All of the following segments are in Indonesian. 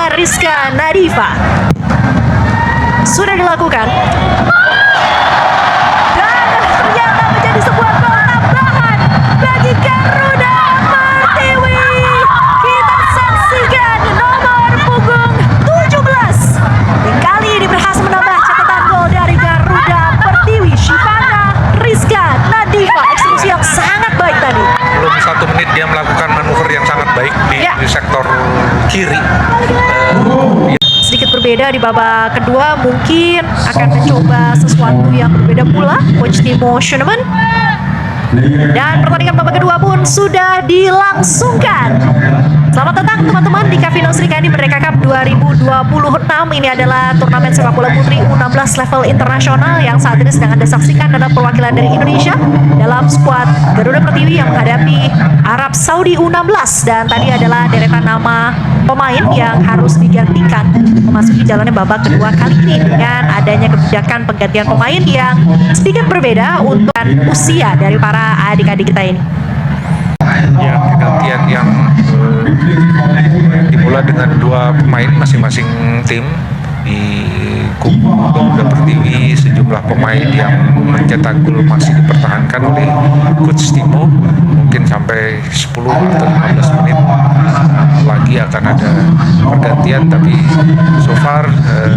Shivana Rizka Nadifa sudah dilakukan dan ternyata menjadi sebuah gol tambahan bagi Garuda Pertiwi. Kita saksikan nomor punggung 17 yang kali ini berhasil menambah catatan gol dari Garuda Pertiwi, Shivana Rizka Nadifa. Eksekusi yang sangat baik tadi. Belum 1 menit dia melakukan manuver yang sangat baik di sektor kiri. Sedikit berbeda di babak kedua, mungkin akan mencoba sesuatu yang berbeda pula Coach Timo Schueneman. Dan pertandingan babak kedua pun sudah dilangsungkan. Selamat datang teman-teman di Cavino Srikandi Merdeka Cup 2026. Ini adalah turnamen sepak bola putri U16 level internasional yang saat ini sedang Anda saksikan adalah perwakilan dari Indonesia dalam skuad Garuda Pertiwi yang menghadapi Arab Saudi U16. Dan tadi adalah deretan nama pemain yang harus digantikan memasuki jalannya babak kedua kali ini dengan adanya kebijakan penggantian pemain yang sedikit berbeda untuk usia dari para adik-adik kita ini. Ya, pergantian yang dimulai dengan 2 pemain masing-masing tim. Di kubu Garuda Pertiwi sejumlah pemain yang mencetak gol masih dipertahankan oleh Coach Timo, mungkin sampai 10 atau 15 menit lagi akan ada pergantian, tapi so far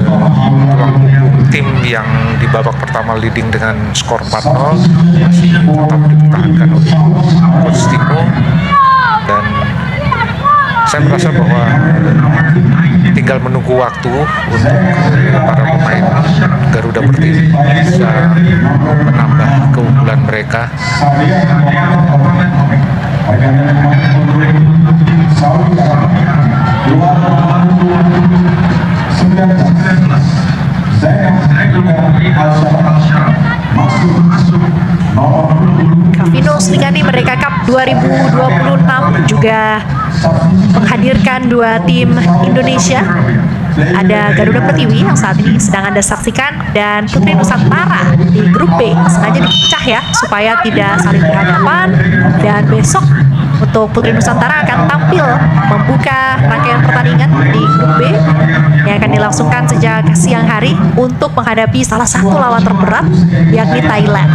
tulang punggung tim yang di babak pertama leading dengan skor 4-0 masih tetap dipertahankan oleh Coach Timo. Dan saya merasa bahwa tinggal menunggu waktu untuk para pemain Garuda Pertiwi bisa menambah keunggulan mereka. Cavino Srikandi Merdeka Cup 2026 juga menghadirkan 2 tim Indonesia. Ada Garuda Pertiwi yang saat ini sedang Anda saksikan dan Putri Nusantara di grup B. Sengaja dipecah ya supaya tidak saling berhadapan. Dan besok untuk Putri Nusantara akan tampil membuka rangkaian pertandingan di grup B yang akan dilangsungkan sejak siang hari untuk menghadapi salah satu lawan terberat yakni Thailand.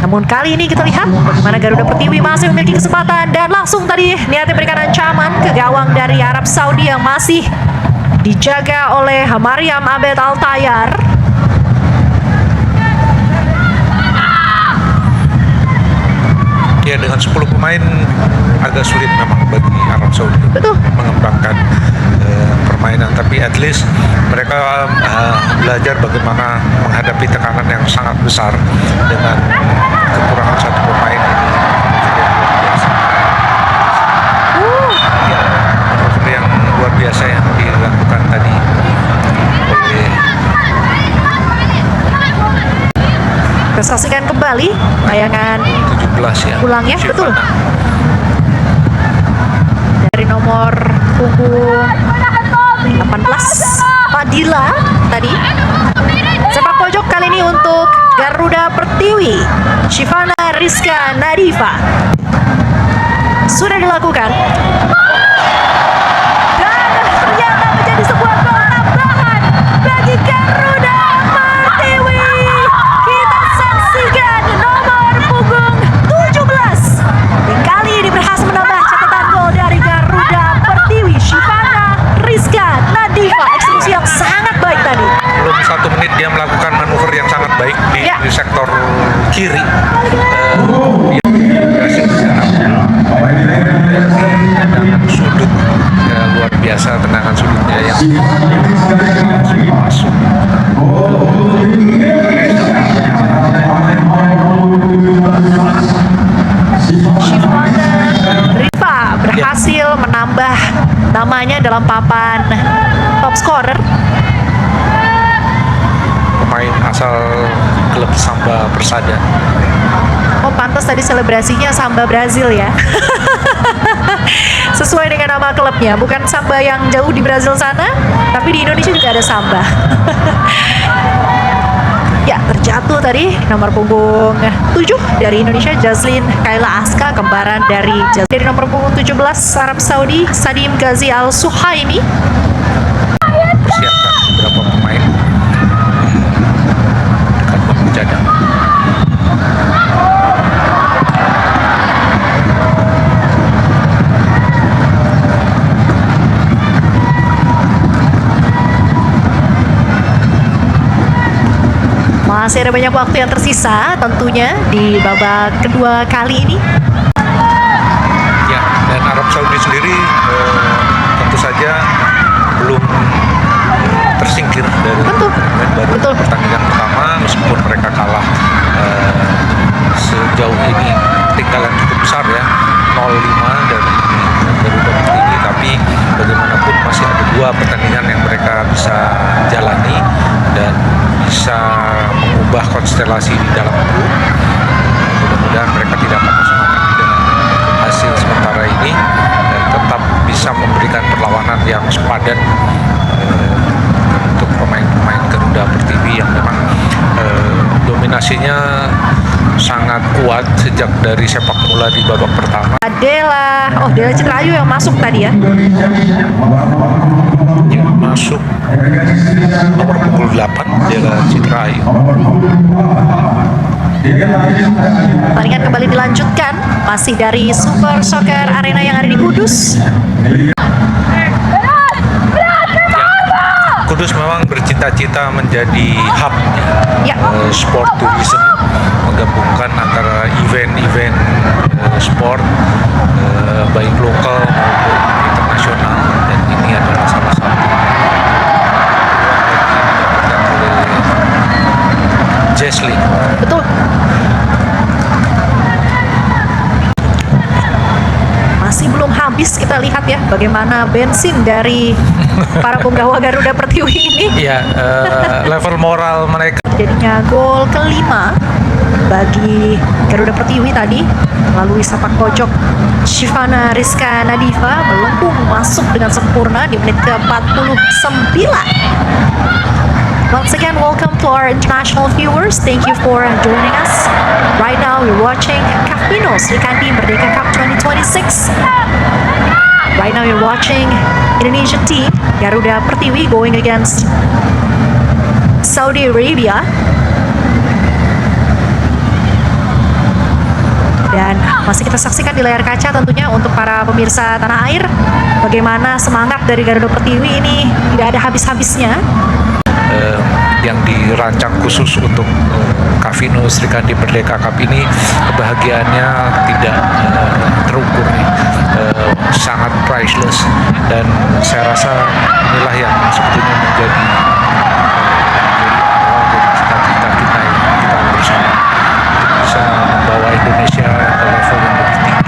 Namun kali ini kita lihat bagaimana Garuda Pertiwi masih memiliki kesempatan dan langsung tadi niatnya berikan ancaman ke gawang dari Arab Saudi yang masih dijaga oleh Mariam Abed Altayar. Ya, dengan 10 pemain agak sulit memang bagi Arab Saudi mengembangkan permainan, tapi at least mereka belajar bagaimana menghadapi tekanan yang sangat besar dengan kekurangan 1 pemain ini. Manuver yang luar biasa yang dilakukan tadi oleh. Kita saksikan kembali tayangan 17 ya. ulang ya, Shivana. betul. Dari nomor punggung 18 Fadila tadi. Sepak pojok kali ini untuk Garuda Pertiwi, Shivana Rizka Nadifa sudah dilakukan. Dan ternyata menjadi sebuah gol tambahan bagi Garuda Pertiwi. Kita saksikan nomor punggung 17 yang kali ini berhasil menambah catatan gol dari Garuda Pertiwi, Shivana Rizka Nadifa. Eksekusi yang sangat baik tadi. Belum 1 menit dia melakukan manuver yang sangat baik di sektor kiri. Tendangan sudut luar biasa, tendangan sudutnya yang masuk. Shivana Rizka berhasil menambah namanya dalam papan top scorer. Pemain asal klub Samba Persada. Oh, pantas tadi selebrasinya Samba Brazil ya. Sesuai dengan nama klubnya, bukan Samba yang jauh di Brazil sana, tapi di Indonesia juga ada Samba. Ya, terjatuh tadi nomor punggung 7 dari Indonesia, Jazlyn Kayla Aska, kembaran dari dari nomor punggung 17 Arab Saudi, Sadim Ghazi Al Suhaimi. Persiapkan beberapa pemain dekat pemain cadang. Masih ada banyak waktu yang tersisa tentunya di babak kedua kali ini. Ya, dan Arab Saudi sendiri tentu saja belum tersingkir dari baru pertandingan pertama, meskipun mereka kalah sejauh ini ketinggalan cukup besar ya, 0-5 dari Garuda Pertiwi, tapi bagaimanapun masih ada 2 pertandingan yang mereka bisa jalani dan bisa mengubah konstelasi di dalam grup. Mudah-mudahan mereka tidak patah semangat dengan hasil sementara ini dan tetap bisa memberikan perlawanan yang sepadan untuk pemain-pemain Garuda Pertiwi yang memang dominasinya sangat kuat sejak dari sepak bola di babak pertama. Dela Citrayu yang masuk tadi ya. Ya, masuk nomor punggung 8 Dela Citrayu. Pertandingan kembali dilanjutkan, masih dari Super Soccer Arena yang ada di Kudus. Kudus memang bercita-cita menjadi hub sport tourism, menggabungkan antara event-event sport baik lokal maupun internasional, dan ini adalah salah satu yang didapatkan oleh Jazlyn. Betul. Masih belum habis, kita lihat ya bagaimana bensin dari para punggawa Garuda Pertiwi ini. Ya, level moral mereka. Jadinya gol kelima bagi Garuda Pertiwi tadi melalui sepak pojok Shifana Rizka Nadifa, melengkung masuk dengan sempurna di menit ke-49. Once again, welcome to our international viewers. Thank you for joining us. Right now, we're watching CAF Final Sri Kandi Merdeka Cup 2026. Right now, you're watching Indonesian team Garuda Pertiwi going against Saudi Arabia. Dan masih kita saksikan di layar kaca tentunya untuk para pemirsa tanah air, bagaimana semangat dari Garuda Pertiwi ini tidak ada habis-habisnya. Yang dirancang khusus untuk Kavino Sri Kandi Merdeka Cup ini, kebahagiaannya tidak terukur nih, sangat priceless, dan saya rasa inilah yang sebetulnya menjadi awal dari cita-cita kita yang kita bersama, bisa membawa Indonesia ke level yang lebih tinggi.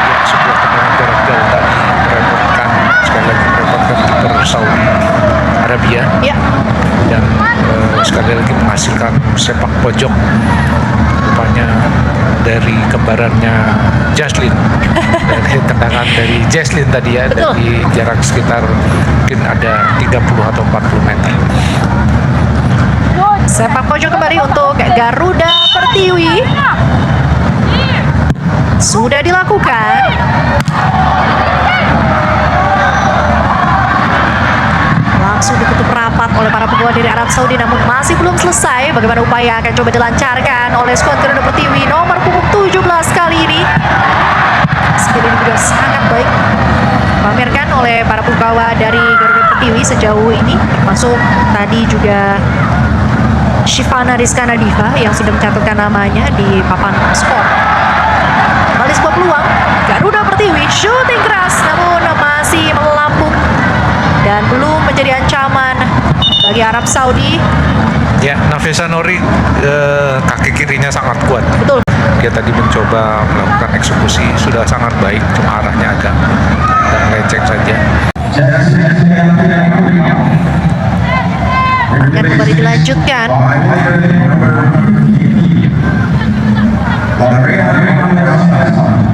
Ya, sebuah tendangan jarak jauh tadi merepotkan, sekali lagi merepotkan kiper Saudi Arabia. Ya. Dan sekali lagi menghasilkan sepak pojok rupanya dari kembarannya Jazlyn. Dari tendangan dari Jazlyn tadi ya. Betul. Dari jarak sekitar mungkin ada 30 atau 40 meter. Sepak pojok kembali untuk Garuda Pertiwi. Sudah dilakukan. Langsung ditutup rapat oleh para penggawa dari Arab Saudi, namun masih belum selesai. Bagaimana upaya akan coba dilancarkan oleh skuad Garuda Pertiwi nomor punggung 17 kali ini. Skill ini juga sangat baik dipamerkan oleh para penggawa dari Garuda Pertiwi sejauh ini, masuk tadi juga Shifana Rizka Nadifa yang sudah mencatatkan namanya di papan skor. Kembali sebuah peluang Garuda Pertiwi, shooting keras namun masih melambung dan belum menjadi ancaman bagi Arab Saudi. Ya, Nafisa Nori kaki kirinya sangat kuat. Betul. Dia tadi mencoba melakukan eksekusi, sudah sangat baik, cuma arahnya agak melenceng saja. Akan kembali dilanjutkan.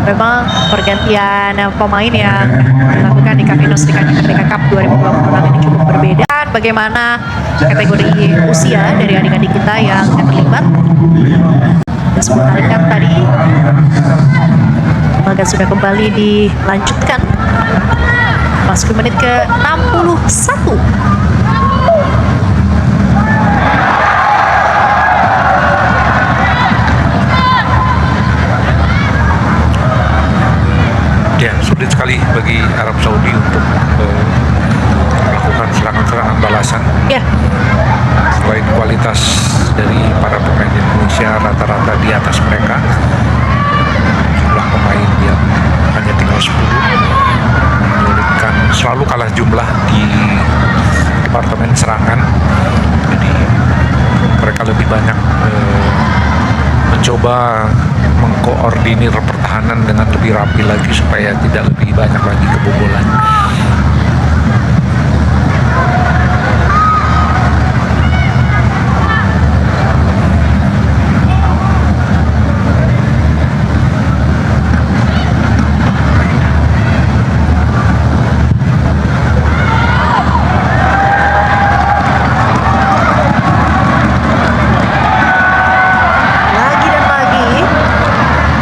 Memang pergantian pemain yang dilakukan di Kavino Sri Kandi Merdeka Cup 2026 ini cukup berbeda. Dan lihat bagaimana kategori usia dari adik-adik kita yang terlibat. Dan semua tarikan tadi laga sudah kembali dilanjutkan. Masuk menit ke-61. Ya, sulit sekali bagi Arab Saudi untuk melakukan serangan-serangan balasan. Ya, Selain kualitas dari para pemain Indonesia rata-rata di atas mereka, jumlah pemain yang hanya tinggal 10 menyulitkan, selalu kalah jumlah di departemen serangan. Jadi mereka lebih banyak mencoba mengkoordinir pertahanan dengan lebih rapi lagi supaya tidak lebih banyak lagi kebobolan.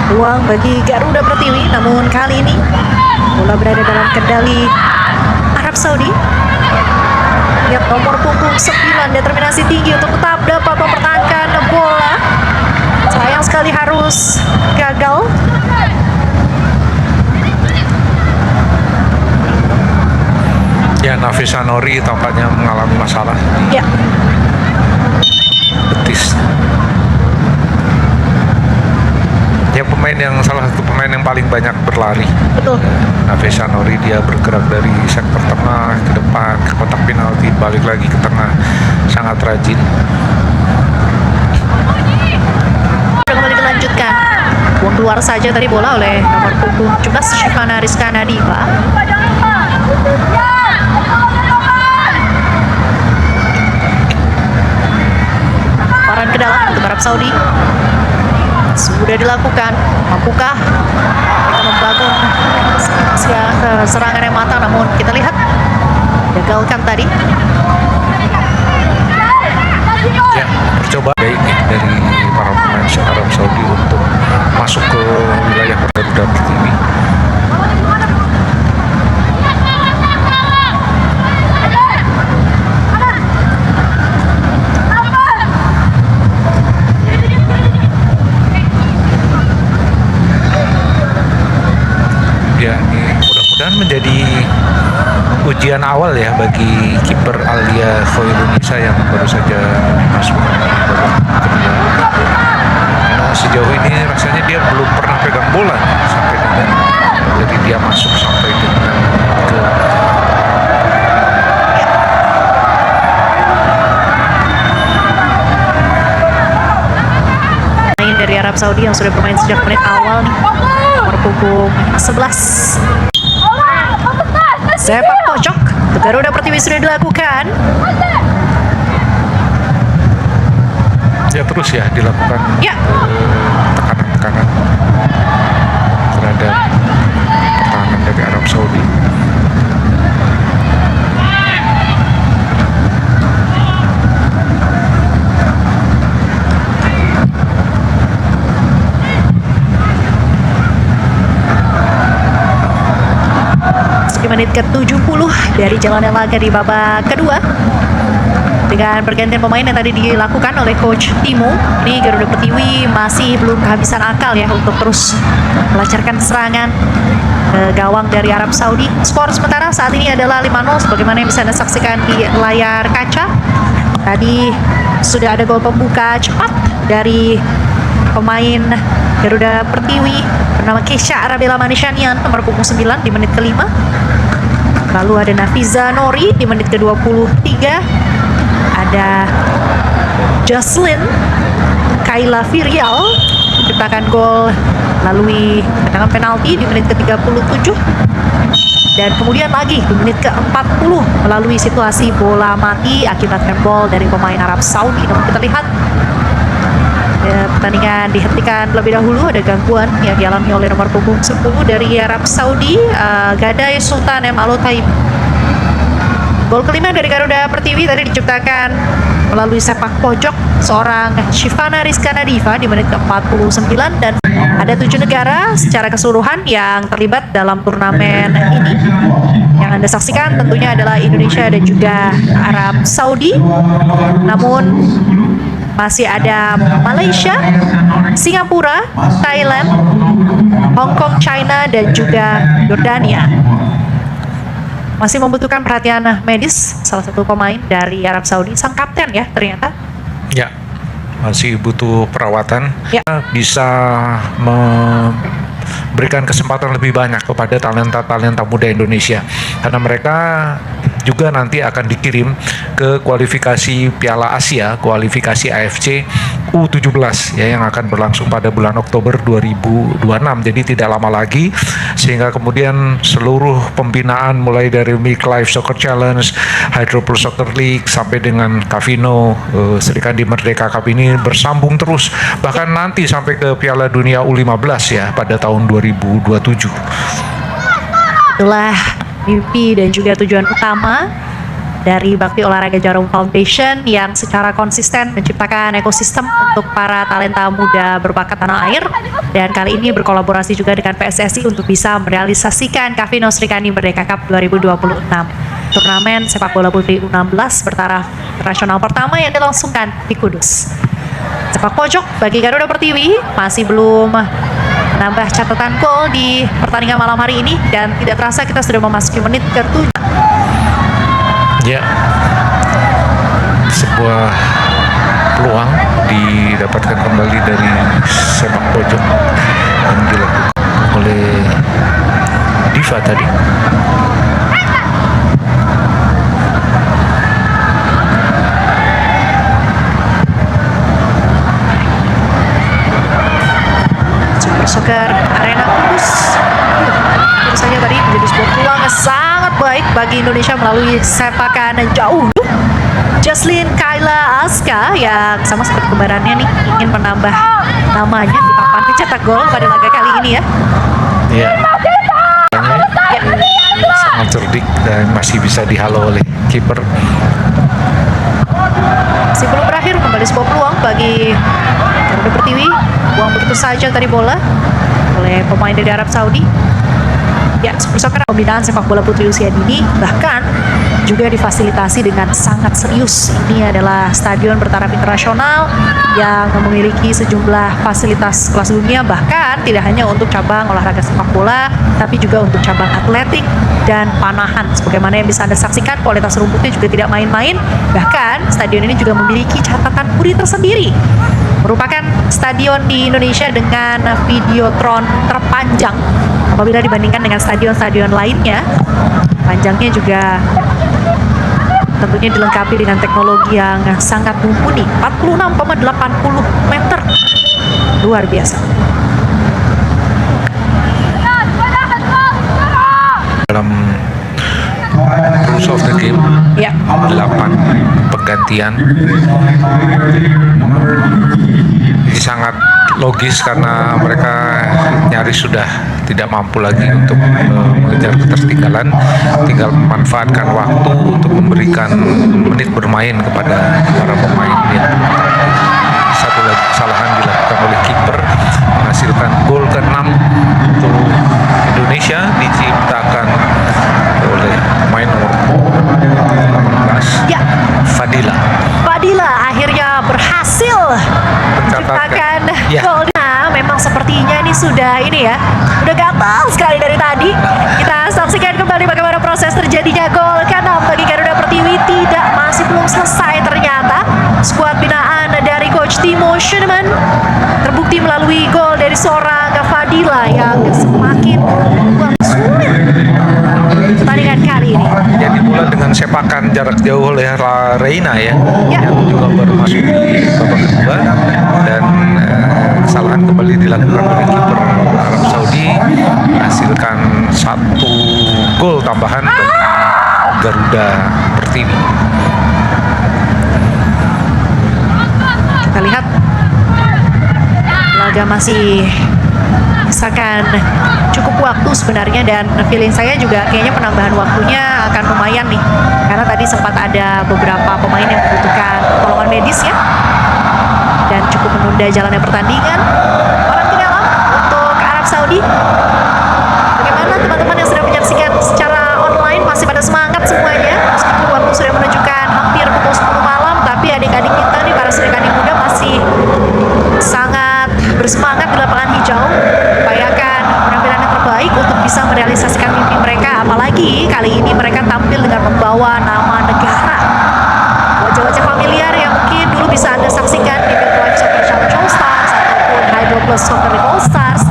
peluang bagi Garuda Pertiwi, namun kali ini bola berada dalam kendali Arab Saudi. Lihat nomor punggung 9, determinasi tinggi untuk tetap dapat mempertahankan bola. Sayang sekali harus gagal. Ya, Nafisa Nori tampaknya mengalami masalah Ya, betis. Dia salah satu pemain yang paling banyak berlari. betul. Nafisa Nori, dia bergerak dari sektor tengah ke depan ke kotak penalti, balik lagi ke tengah, sangat rajin. Kembali dilanjutkan. Buang keluar saja tadi bola oleh nomor punggung 17 Syifana Rizkana Diva. Orang ke dalam untuk Arab Saudi. Sudah dilakukan. Mampukah kita membangun serangan yang matang? Namun kita lihat gagalkan tadi. Ya, percobaan baik dari para pemain Arab Saudi untuk masuk ke wilayah Garuda Pertiwi. Ya, ini mudah-mudahan menjadi ujian awal ya bagi kiper Alia Khoirunisa yang baru saja masuk ke babak kedua. Karena sejauh ini rasanya dia belum pernah pegang bola sampai dengan, jadi dia masuk sampai dengan ke Main dari Arab Saudi yang sudah bermain sejak menit awal nih. Nomor punggung 11. Sepak pojok untuk Garuda Pertiwi sudah dilakukan. ya terus ya dilakukan Ya, tekanan-tekanan terhadap pertahanan dari Arab Saudi. di menit ke-70 dari jalannya laga di babak kedua. Dengan pergantian pemain yang tadi dilakukan oleh Coach Timo, ini Garuda Pertiwi masih belum kehabisan akal ya untuk terus melancarkan serangan ke gawang dari Arab Saudi. Skor sementara saat ini adalah 5-0 sebagaimana yang bisa Anda saksikan di layar kaca. Tadi sudah ada gol pembuka cepat dari pemain Garuda Pertiwi bernama Kesha Arabella Manishanian nomor punggung 9 di menit ke-5. Lalu ada Nafiza Nori di menit ke-23. Ada Jocelyn Kayla Virial menciptakan gol melalui tendangan penalti di menit ke-37. Dan kemudian lagi di menit ke-40 melalui situasi bola mati akibat handball dari pemain Arab Saudi. Namun kita lihat pertandingan dihentikan terlebih dahulu. Ada gangguan yang dialami oleh nomor punggung 10 dari Arab Saudi, Gadai Sultan M. Alotaib. Gol kelima dari Garuda Pertiwi tadi diciptakan melalui sepak pojok seorang Shivana Rizkana Diva di menit ke-49, dan ada 7 negara secara keseluruhan yang terlibat dalam turnamen ini. Yang Anda saksikan tentunya adalah Indonesia dan juga Arab Saudi. Namun masih ada Malaysia, Singapura, Thailand, Hong Kong, China, dan juga Yordania. Masih membutuhkan perhatian medis salah satu pemain dari Arab Saudi, sang kapten ya ternyata. Ya, masih butuh perawatan. Ya. Bisa memberikan kesempatan lebih banyak kepada talenta-talenta muda Indonesia, karena mereka juga nanti akan dikirim ke kualifikasi Piala Asia, kualifikasi AFC U17 ya, yang akan berlangsung pada bulan Oktober 2026. Jadi tidak lama lagi, sehingga kemudian seluruh pembinaan mulai dari Mick Life Soccer Challenge, Hydro Pro Soccer League sampai dengan Kavino, Serikandi Merdeka Cup ini bersambung terus, bahkan nanti sampai ke Piala Dunia U15 ya pada tahun 2027. Itulah mimpi dan juga tujuan utama dari Bakti Olahraga Jarum Foundation yang secara konsisten menciptakan ekosistem untuk para talenta muda berbakat tanah air, dan kali ini berkolaborasi juga dengan PSSI untuk bisa merealisasikan Kavino Srikandi Merdeka Cup 2026, turnamen sepak bola putri U16 bertaraf internasional pertama yang dilangsungkan di Kudus. Sepak pojok bagi Garuda Pertiwi masih belum menambah catatan gol di pertandingan malam hari ini, dan tidak terasa kita sudah memasuki menit ke-7. Ya, sebuah peluang didapatkan kembali dari sepak pojok yang dilakukan oleh Diva tadi. Soccer Arena Kudus. Tentu saja tadi menjadi sebuah peluang yang sangat baik bagi Indonesia melalui sepakan jauh. Jaslyn Kayla Aska yang sama seperti kembarannya nih ingin menambah namanya di papan pencetak gol pada laga kali ini ya. Ya. Sangat cerdik dan masih bisa dihalau oleh kiper. Masih belum berakhir, kembali sebuah peluang bagi Garuda Pertiwi. Buang begitu saja tadi bola oleh pemain dari Arab Saudi. Ya, Soccer pembinaan sepak bola putri usia dini bahkan juga difasilitasi dengan sangat serius. Ini adalah stadion bertaraf internasional yang memiliki sejumlah fasilitas kelas dunia, bahkan tidak hanya untuk cabang olahraga sepak bola, tapi juga untuk cabang atletik dan panahan. Sebagaimana yang bisa Anda saksikan, kualitas rumputnya juga tidak main-main. Bahkan stadion ini juga memiliki catatan URI tersendiri. Merupakan stadion di Indonesia dengan videotron terpanjang apabila dibandingkan dengan stadion-stadion lainnya. Panjangnya juga tentunya dilengkapi dengan teknologi yang sangat mumpuni, 46,80 meter. Luar biasa. Dalam rules of the game, Ya. 8 penggantian. Ini sangat logis karena mereka nyaris sudah tidak mampu lagi untuk mengejar ketertinggalan, tinggal memanfaatkan waktu untuk memberikan menit bermain kepada para pemain yang satu lagi kesalahan dilakukan oleh kiper menghasilkan gol ke-6 untuk Indonesia, diciptakan oleh pemain nomor 18 Ya. Fadila. Fadila akhirnya berhasil menciptakan Ya. gol. Nah, memang sepertinya ini sudah udah gatal sekali dari tadi. Kita saksikan kembali bagaimana proses terjadinya gol ke-6 bagi Garuda Pertiwi. Masih belum selesai ternyata. Skuad binaan dari Coach Timo Schueneman terbukti melalui gol dari seorang Fadila yang semakin membuat sulit pertandingan kali ini. Jadi pula dengan sepakan jarak jauh oleh Reina ya, Ya. yang juga baru masuk di babak kedua, dan kesalahan kembali dilakukan oleh kiper Arab Saudi, menghasilkan 1 gol tambahan bagi Garuda Pertiwi. Kita Kita lihat laga masih menyisakan cukup waktu sebenarnya, dan feeling saya juga kayaknya penambahan waktunya akan lumayan nih, karena tadi sempat ada beberapa pemain yang membutuhkan pertolongan medis ya, dan cukup menunda jalannya pertandingan. Orang ke dalam untuk Arab Saudi. Bagaimana teman-teman yang sudah menyaksikan secara online, masih pada semangat semuanya meskipun waktu sudah menunjukkan hampir pukul 10 malam, tapi adik-adik kita nih, para Serikandi muda, masih sangat bersemangat di lapangan hijau, upayakan penampilan yang terbaik untuk bisa merealisasikan mimpi mereka. Apalagi kali ini mereka tampil dengan membawa nama negara. Wajah-wajah familiar yang mungkin dulu bisa Anda saksikan di Midlife Soccer Challenge All Stars ataupun Hydro Plus Soccer League All Stars,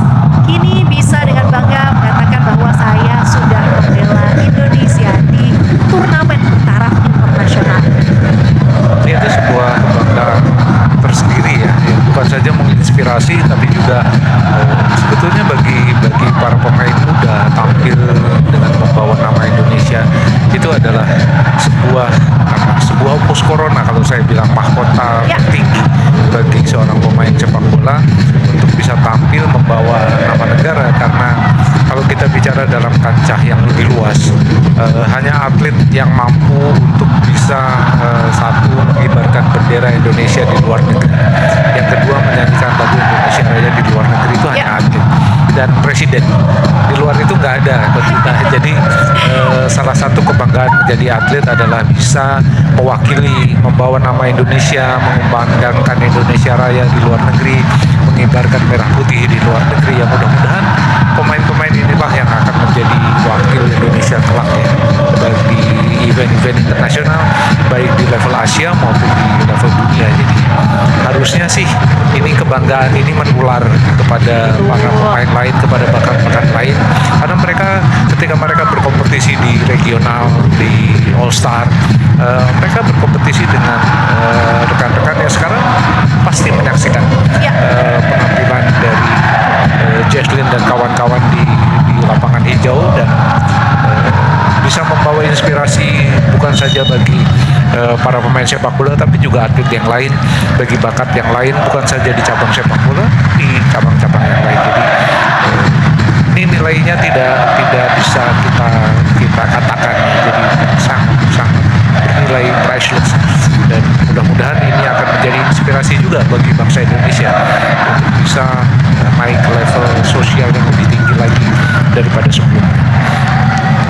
kini bisa dengan bangga mengatakan bahwa saya sudah membela Indonesia di turnamen taraf internasional. Itu sebuah kebanggaan tersendiri ya, bukan saja menginspirasi tapi juga sebetulnya bagi para pemain muda tampil dengan membawa nama Indonesia itu adalah sebuah opus corona, kalau saya bilang mahkota tinggi bagi seorang pemain sepak bola untuk bisa tampil membawa nama negara. Karena kalau kita bicara dalam kancah yang lebih luas, hanya atlet yang mampu untuk bisa satu, mengibarkan bendera Indonesia di luar negeri, yang kedua menyanyikan lagu Indonesia Raya di luar negeri, itu hanya atlet dan presiden. Di luar itu nggak ada kita. Jadi salah satu kebanggaan menjadi atlet adalah bisa mewakili, membawa nama Indonesia, mengembangkan Indonesia Raya di luar negeri, mengibarkan merah putih di luar negeri. Yang mudah-mudahan pemain-pemain inilah yang akan menjadi wakil Indonesia kelak ya, bagi event-event internasional, baik di level Asia maupun di level dunia. Jadi harusnya sih ini kebanggaan ini menular kepada para pemain lain, kepada bakat-bakat lain, karena mereka ketika mereka berkompetisi di regional, di All Star, mereka berkompetisi dengan rekan-rekan yang sekarang pasti menyaksikan penampilan dari Jesslyn dan kawan-kawan di lapangan hijau, dan bisa membawa inspirasi bukan saja bagi para pemain sepak bola tapi juga atlet yang lain, bagi bakat yang lain, bukan saja di cabang sepak bola, di cabang-cabang yang lain. Jadi ini nilainya tidak bisa kita katakan, jadi sangat bernilai priceless, dan mudah-mudahan ini akan menjadi inspirasi juga bagi bangsa Indonesia untuk bisa naik ke level sosial yang lebih tinggi lagi daripada sebelumnya.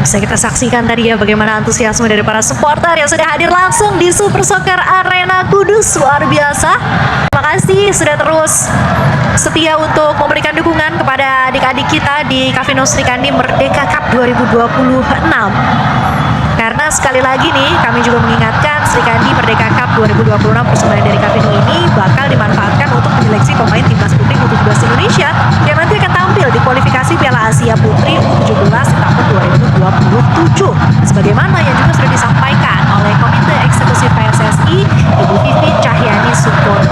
Bisa kita saksikan tadi ya bagaimana antusiasme dari para supporter yang sudah hadir langsung di Super Soccer Arena Kudus. Luar biasa. Terima kasih sudah terus setia untuk memberikan dukungan kepada adik-adik kita di Kavino Srikandi Merdeka Cup 2026. Karena sekali lagi nih, kami juga mengingatkan Srikandi Merdeka Cup 2026 persembahan dari Kavino ini bakal dimanfaatkan untuk menyeleksi pemain timnas putri U17 Indonesia yang nanti akan tampil di kualifikasi Piala Asia Putri U17 di tahun 2027. Sebagaimana yang juga sudah disampaikan oleh Komite Eksekutif PSSI, Ibu Vivi Cahyani Sukono.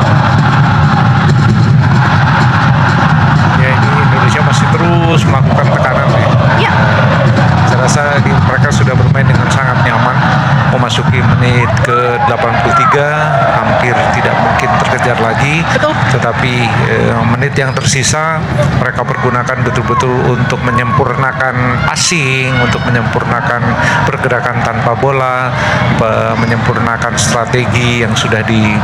Ya, ini Indonesia masih terus melakukan tekanan ya. Saya rasa mereka sudah bermain dengan sangat nyaman, memasuki menit ke-83, hampir tidak mungkin terkejar lagi. Betul. Tetapi menit yang tersisa mereka pergunakan betul-betul untuk menyempurnakan passing, untuk menyempurnakan pergerakan tanpa bola, menyempurnakan strategi yang sudah di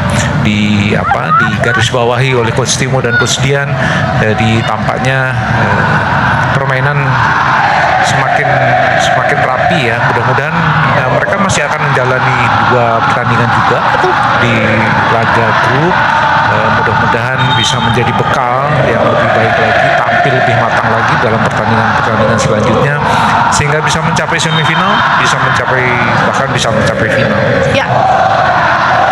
garis bawahi oleh Coach Timo dan Coach Dian. Jadi tampaknya permainan semakin rapi ya. Mudah-mudahan mereka masih akan menjalani 2 pertandingan juga di laga grup. Mudah-mudahan bisa menjadi bekal yang lebih baik lagi, tampil lebih matang lagi dalam pertandingan selanjutnya, sehingga bisa mencapai semifinal, bahkan bisa mencapai final. Ya.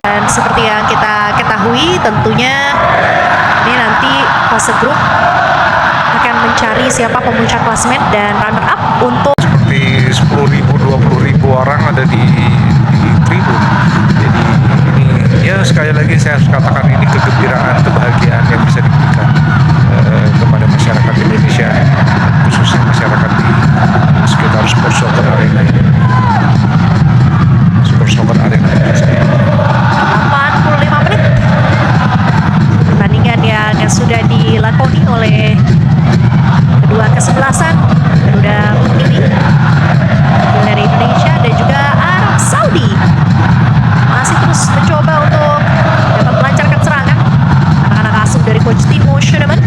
Dan seperti yang kita ketahui, tentunya ini nanti fase grup akan mencari siapa pemuncak klasemen dan runner up untuk seperti 10.000, 20.000 orang ada di tribun. Jadi ini ya, sekali lagi saya harus katakan ini kegembiraan, kebahagiaan yang bisa diberikan kepada masyarakat Indonesia, khususnya masyarakat di sekitar Super Soccer Arena ini. Super Soccer Arena Indonesia. 85 menit pertandingan yang sudah dilakoni oleh masih terus mencoba untuk dapat melancarkan serangan anak-anak asuh dari coach Timo Schönemann.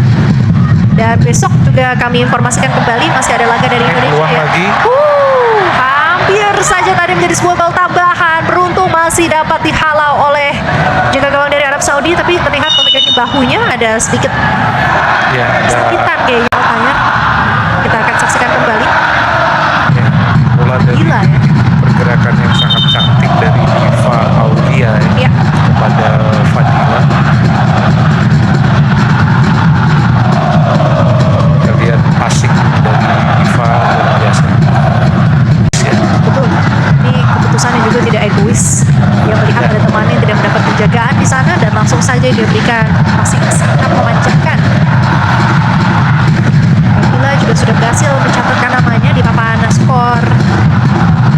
Dan besok juga kami informasikan kembali masih ada laga dari Indonesia. Peluang lagi. Hampir saja tadi menjadi sebuah gol tambahan. Beruntung masih dapat dihalau oleh jaga gawang dari Arab Saudi, tapi terlihat memiliki bahunya ada sedikit Ya, ada sakitan kayaknya Altair. Kita akan saksikan kembali. ya, bola dari Gila ya. pergerakan yang sangat cantik dari Diva Aulia Ya. kepada Fadila. Kita lihat passing dari Diva luar biasa. Ya, Betul. Ini keputusannya juga tidak egois. Dia melihat ada temannya tidak mendapat penjagaan di sana dan langsung saja dia berikan passing sangat memanjakan. Fadila juga sudah berhasil mencatatkan namanya di papan skor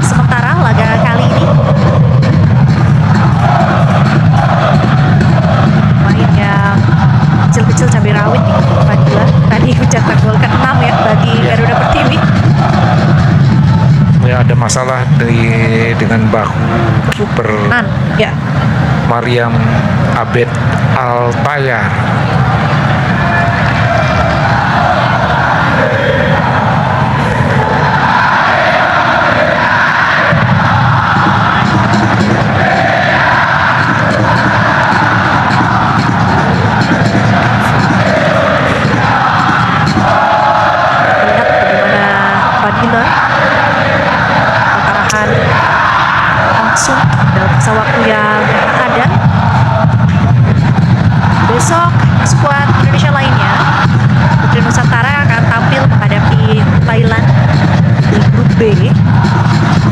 sementara laga kali ini. Main yang kecil-kecil cabai rawit nih Fadila. Tadi mencetak gol ke-6 ya bagi Garuda Pertiwi. ya ada masalah dengan bahu super Nan, ya. Mariam Abed Altayar. Lihat bagaimana Fadila pengarahan langsung dalam masa waktu yang ada. Besok skuad Indonesia lainnya Putri Nusantara akan tampil menghadapi Thailand di grup B.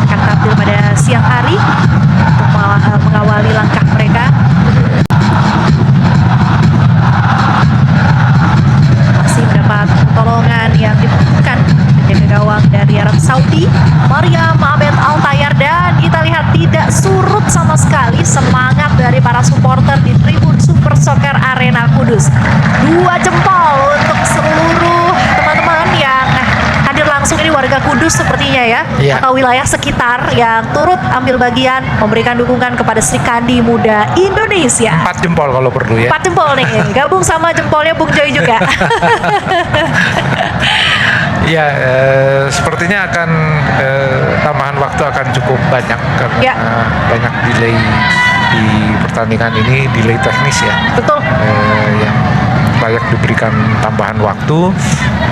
Akan tampil pada siang hari untuk mengawali langkah mereka. Masih mendapat pertolongan yang dibutuhkan dari gawang dari Arab Saudi, Mariam Abed Altayar, dan kita lihat tidak surut sama sekali semangat dari para supporter di tribun Super Soccer Arena Kudus. 2 jempol untuk seluruh teman-teman yang hadir langsung, ini warga Kudus sepertinya ya, Iya. atau wilayah sekitar yang turut ambil bagian memberikan dukungan kepada Sri Kandi Muda Indonesia. 4 jempol kalau perlu ya. 4 jempol nih, gabung sama jempolnya Bung Joy juga. Ya, sepertinya akan tambahan waktu akan cukup banyak karena Ya. banyak delay di pertandingan ini, delay teknis ya. Betul. Yang layak diberikan tambahan waktu,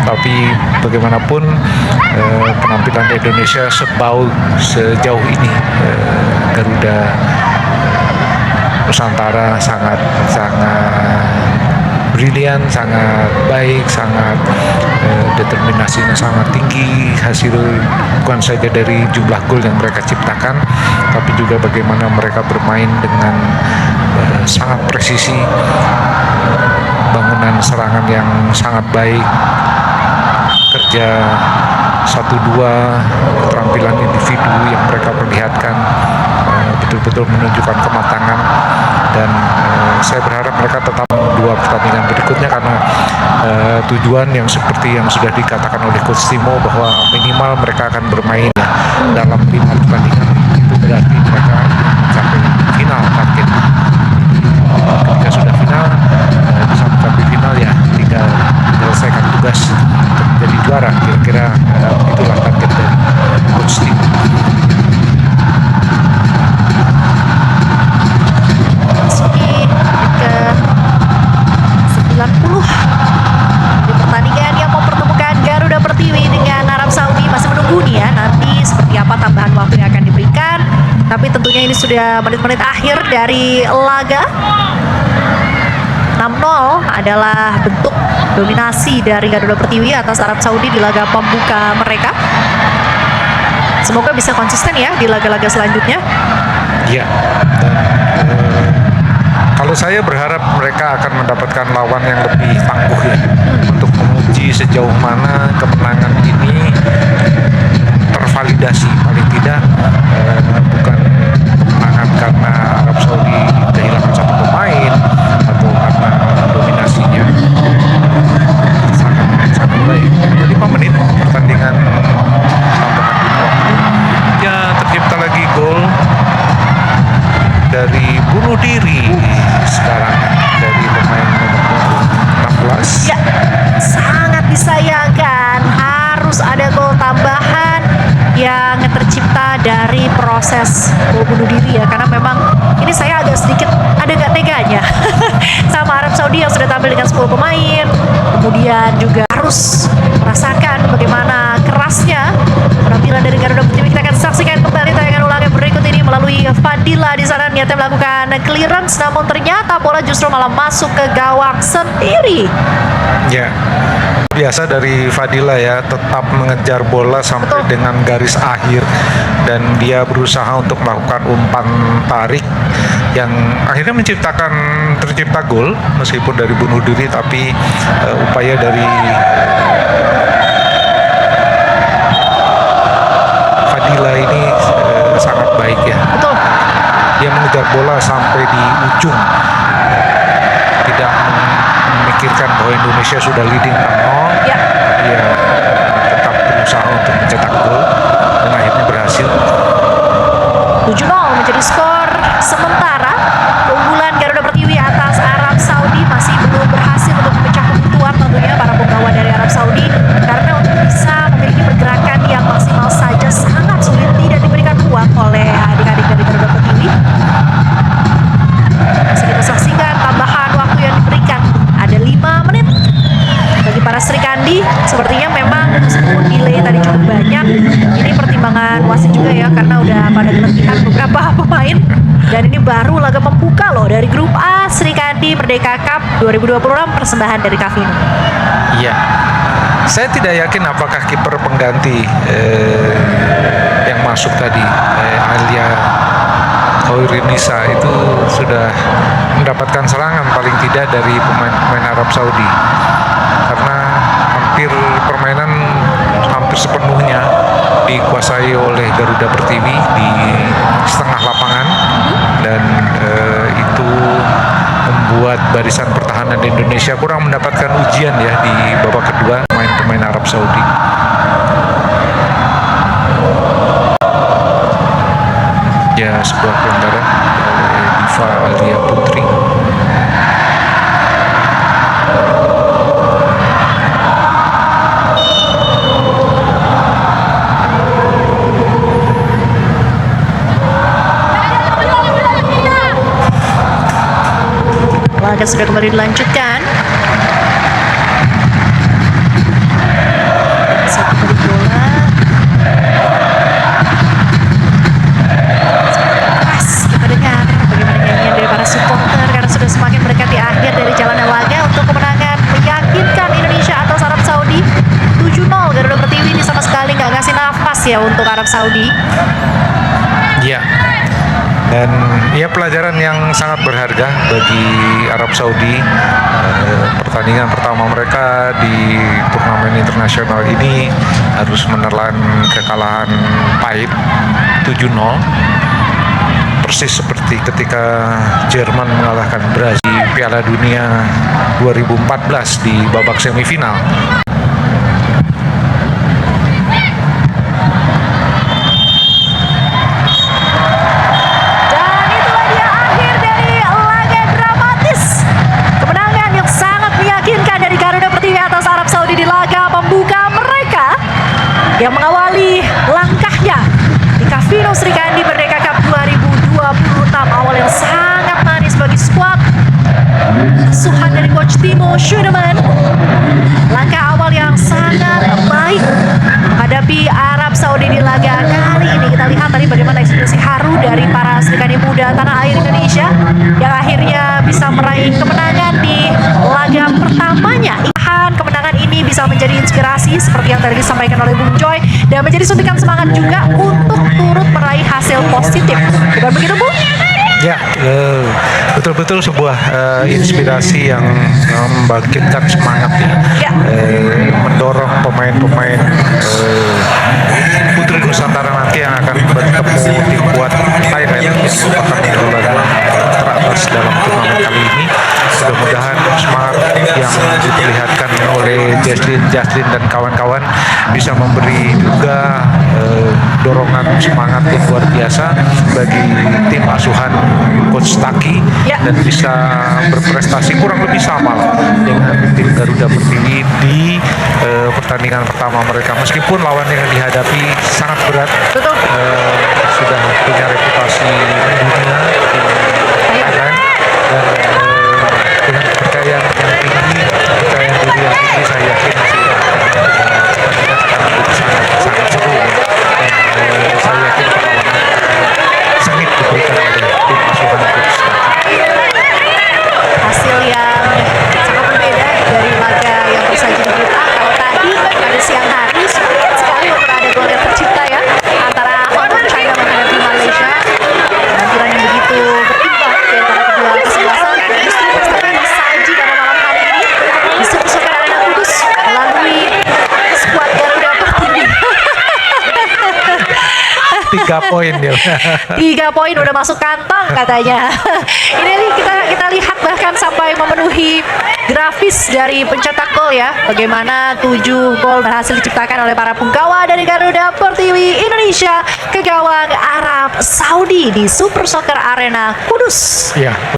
tapi bagaimanapun penampilan Indonesia sejauh ini Garuda Nusantara sangat brilian, sangat baik, sangat determinasinya sangat tinggi. Hasil bukan saja dari jumlah gol yang mereka ciptakan, tapi juga bagaimana mereka bermain dengan sangat presisi, bangunan serangan yang sangat baik, kerja 1-2, keterampilan individu yang mereka perlihatkan betul-betul menunjukkan kematangan. Dan saya berharap mereka tetap 2 pertandingan berikutnya karena tujuan yang seperti yang sudah dikatakan oleh Coach Timo bahwa minimal mereka akan bermain dalam 5 pertandingan, itu berarti mereka mencapai final target. Ketika sudah final, bisa mencapai final ya tinggal menyelesaikan tugas untuk menjadi juara. Kira-kira itulah target dari Coach Timo. Masuki ke 90 di pertandingan yang mempertemukan Garuda Pertiwi dengan Arab Saudi. Masih menunggu nih ya nanti seperti apa tambahan waktu yang akan diberikan, tapi tentunya ini sudah menit-menit akhir dari laga. 6-0 adalah bentuk dominasi dari Garuda Pertiwi atas Arab Saudi di laga pembuka mereka. Semoga bisa konsisten ya di laga-laga selanjutnya. Ya, dan kalau saya berharap mereka akan mendapatkan lawan yang lebih tangguh ya, untuk menguji sejauh mana kemenangan ini tervalidasi. Paling tidak bukan kemenangan karena Arab Saudi kehilangan 1 pemain atau karena dominasinya sangat baik. 5 menit pertandingan tambahan waktu ya, tercipta lagi gol dari bunuh diri sekarang dari pemain nomor 16. Ya, sangat disayangkan harus ada gol tambahan yang tercipta dari proses gol bunuh diri ya, karena memang ini saya agak sedikit ada gak teganya sama Arab Saudi yang sudah tampil dengan 10 pemain, kemudian juga harus merasakan bagaimana kerasnya penampilan dari Garuda Pertiwi. Kita akan saksikan kembali tayangan ulangan berikut ini melalui Fadila. Di sana niatnya melakukan clearance, namun ternyata bola justru malah masuk ke gawang sendiri. Ya, biasa dari Fadila ya, tetap mengejar bola sampai dengan garis akhir dan dia berusaha untuk melakukan umpan tarik yang akhirnya tercipta gol meskipun dari bunuh diri, tapi upaya dari Fadila ini sangat baik ya. Betul. Dia mengejar bola sampai di ujung, tidak memikirkan bahwa Indonesia sudah leading 6-0. Ya. Dia tetap berusaha untuk mencetak gol dan akhirnya berhasil. 7-0 menjadi skor sementara. Keunggulan Garuda Pertiwi atas Arab Saudi masih belum berhasil untuk memecah kebuntuan tentunya para penggawa dari Arab Saudi, karena untuk bisa memiliki pergerakan yang maksimal saja sangat sulit, tidak diberikan ruang oleh adik-adik dari Garuda Pertiwi. Masih kita saksikan tambahan waktu yang diberikan ada 5 menit bagi para Sri Kandi. Sepertinya memang meskipun delay tadi cukup banyak, ini pertimbangan wasit juga ya, karena udah pada keletihan beberapa pemain. Dan ini baru laga pembuka loh dari grup A Sri Kandi Merdeka Cup 2026, persembahan dari Kavino. Iya, saya tidak yakin apakah kiper pengganti yang masuk tadi, Alia Khairinisa, itu sudah mendapatkan serangan paling tidak dari pemain Arab Saudi, karena permainan hampir sepenuhnya dikuasai oleh Garuda Pertiwi di setengah lapangan, dan itu membuat barisan pertahanan Indonesia kurang mendapatkan ujian ya di babak kedua pemain Arab Saudi. Ya, sebuah pelanggaran oleh Diva Alia Putri. Laga sudah kembali dilanjutkan. Satu kali bola. Pas kita dengar bagaimana nyanyian dari para supporter, karena sudah semakin mendekati akhir dari jalanan laga untuk kemenangan meyakinkan Indonesia atas Arab Saudi. 7-0 Garuda Pertiwi ini sama sekali nggak ngasih nafas ya untuk Arab Saudi. Ya, dan ya pelajaran yang sangat berharga bagi Arab Saudi. Pertandingan pertama mereka di turnamen internasional ini harus menelan kekalahan pahit 7-0, persis seperti ketika Jerman mengalahkan Brazil di Piala Dunia 2014 di babak semifinal. Di laga pembuka mereka yang mengawali langkahnya di Kavino Sri Kandi Merdeka Cup 2026, awal yang sangat manis bagi skuad asuhan dari Coach Timo Schueneman. Langkah awal yang sangat baik menghadapi Arab Saudi di laga kali ini. Kita lihat tadi bagaimana ekspresi haru dari para Sri Kandi muda tanah air Indonesia yang akhirnya bisa meraih kemenangan di laga pertamanya. Kemenangan ini bisa menjadi inspirasi seperti yang tadi disampaikan oleh Bung Joy, dan menjadi suntikan semangat juga untuk turut meraih hasil positif. Bukan begitu, Bung? Ya, betul-betul sebuah inspirasi yang membangkitkan semangat ya. Mendorong pemain-pemain Putri Nusantara nanti yang akan bertemu tim kuat Thailand yang merupakan lawan teratas dalam turnamen kali ini. Mudah-mudahan semangat yang diperlihatkan oleh Jaslin dan kawan-kawan kawan-kawan bisa memberi juga dorongan semangat yang luar biasa bagi tim asuhan Coach Taki dan bisa berprestasi kurang lebih sama lah dengan tim Garuda Pertiwi di pertandingan pertama mereka, meskipun lawan yang dihadapi sangat berat. Betul. Sudah punya reputasi dunia dan dengan kepercayaan yang tinggi, kepercayaan diri yang tinggi, saya yakin pertandingan akan menjadi sangat seru dan saya yakin perlawanan sengit diberikan oleh tim asuhan Coach Taki. Hasil yang sangat berbeda dari laga yang tersaji di grup A. Kalau tadi pada siang hari sulit sekali untuk ada gol yang tercipta ya antara Hong Kong China menghadapi Malaysia. Penampilan yang begitu berimbang di antara kedua kesebelasan, justru pesta ini disaji pada malam hari ini di Super Soccer Arena Kudus melalui skuad Garuda Pertiwi. 3 poin dia. 3 poin udah masuk kantong katanya. Ini nih kita lihat bahkan sampai memenuhi grafis dari pencetak gol ya. Bagaimana 7 gol berhasil diciptakan oleh para punggawa dari Garuda Pertiwi Indonesia ke gawang Arab Saudi di Super Soccer Arena Kudus. Ya.